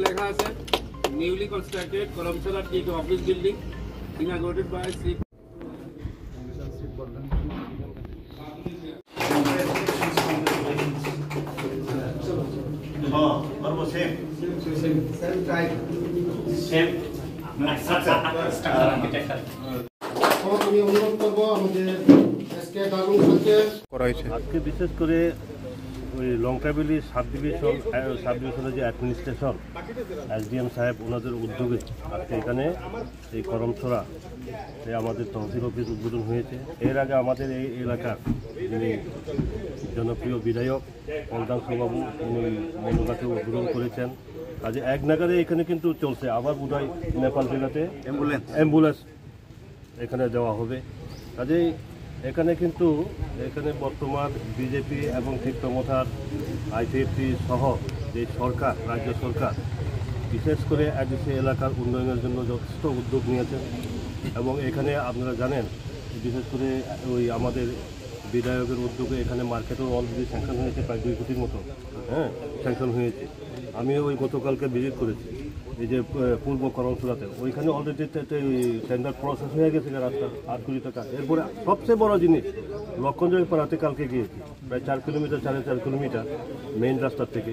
লেখা আছে newly constructed Karamsala T2 office building inaugurated by Sri और वो सेम टाइप सेम आर्किटेक्चर আমি অনুরোধ করব আমাদের এসকে দারুন স্যারকে আজকে বিশেষ করে ওই লংকাবিলি সাব ডিভিশনের যে অ্যাডমিনিস্ট্রেশন এসডিএম সাহেব ওনাদের উদ্যোগে আজকে এখানে এই করমছড়া আমাদের তহসিল অফিস উদ্বোধন হয়েছে। এর আগে আমাদের এই এলাকার যিনি জনপ্রিয় বিধায়ক কলদাংশুবাবু উনি মনোগাছে উদ্বোধন করেছেন। কাজে এক নাগারে এখানে কিন্তু চলছে। আবার বোধহয় নেপাল জেলাতে অ্যাম্বুলেন্স এখানে দেওয়া হবে। কাজেই এখানে কিন্তু বর্তমান বিজেপি এবং চিত্তমথার আইপিএফটি সহ যে সরকার রাজ্য সরকার বিশেষ করে এডিসি এলাকার উন্নয়নের জন্য যথেষ্ট উদ্যোগ নিয়েছেন। এবং এখানে আপনারা জানেন বিশেষ করে ওই আমাদের বিধায়কের উদ্যোগে এখানে মার্কেটও অলরেডি স্যাংশন হয়েছে, প্রায় 2 কোটির মতো স্যাংশন হয়েছে। আমি ওই গতকালকে ভিজিট করেছি এই যে পূর্ব করমছড়াতে, ওইখানে অলরেডি টেন্ডার প্রসেস হয়ে গেছে রাস্তা 8 কোটি টাকা। এরপরে সবচেয়ে বড় জিনিস লক্ষণজয় পাড়াতে কালকে গিয়েছি, প্রায় 4 কিলোমিটার 4.5 কিলোমিটার মেইন রাস্তার থেকে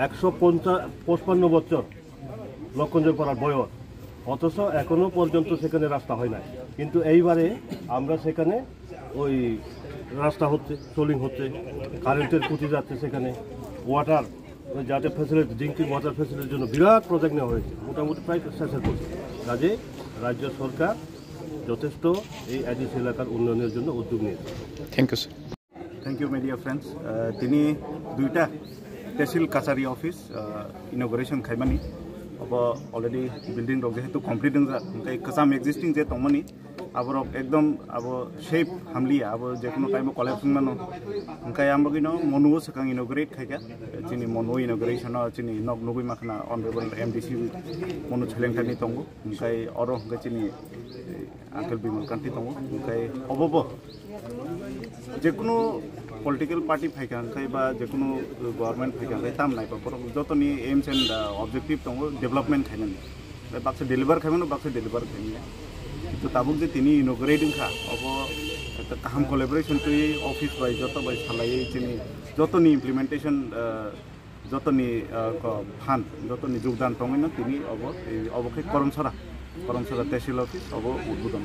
155 বছর লক্ষণজয় পাড়ার বয়স, অথচ এখনও পর্যন্ত সেখানে রাস্তা হয় নাই। কিন্তু এইবারে আমরা সেখানে ওই রাস্তা হচ্ছে, সোলিং হচ্ছে, কারেন্টের খুঁটি যাচ্ছে, সেখানে ওয়াটার যাতে ফ্যাসিলিটি ড্রিঙ্কিং ওয়াটার ফ্যাসিলিটির জন্য বিরাট প্রজেক্ট নেওয়া হয়েছে, মোটামুটি প্রায় শেষের করছে। কাজে রাজ্য সরকার যথেষ্ট এই এডিসি এলাকার উন্নয়নের জন্য উদ্যোগ নিয়েছে। Thank you sir. Thank you media friends. তিনি 2টা তহসিল কাছারি অফিস ইনগ্রেशन खाइमानी अब अलरेडी बिल्डिंग रक जेहेतु कमप्लिट ओमफ्राय कसाम एक्जिस्टिंग जे दंमोन अब एकदम अब शेप हामलिया अब जेकुनु टाइम कलेक्शन मानो ओमफ्राय आमबगिनो मनुओ सकां इनग्रेट खायका चिनि मनु इनग्रेशन चिनि नग नुगुइ माखना अनरेबल एमडीसी मनु छलेंथानि दंगो ओमफ्राय अरो ओमफ्राय चिनि आंकेल बिमल कान्ति दंगो ओमफ्राय अबबो जेकुनु पलिटिकल पार्टी फाइका बा जेकुनु गवर्नमेंट फाइका ताम नायबा जतनी एम्स एंड ऑब्जेक्टिव दङ डेभलपमेंट खाइनानै बाक्सा डेलिभार खाइमानो बाक्सा डेलिभार खाइने तो ताबुक जे तिनी इनग्रेटिंग खा अब একটা কাম কোলাবোরেশন তো এই অফিস বাই যত বাই সালাই চিনি যতনি ইমপ্লিমেন্টেশন যতনি ফান্ড যতনি যোগদান দङ তিনি अब এই অবকে করমছড়া তহসিল অফিস अब উদ্বোধন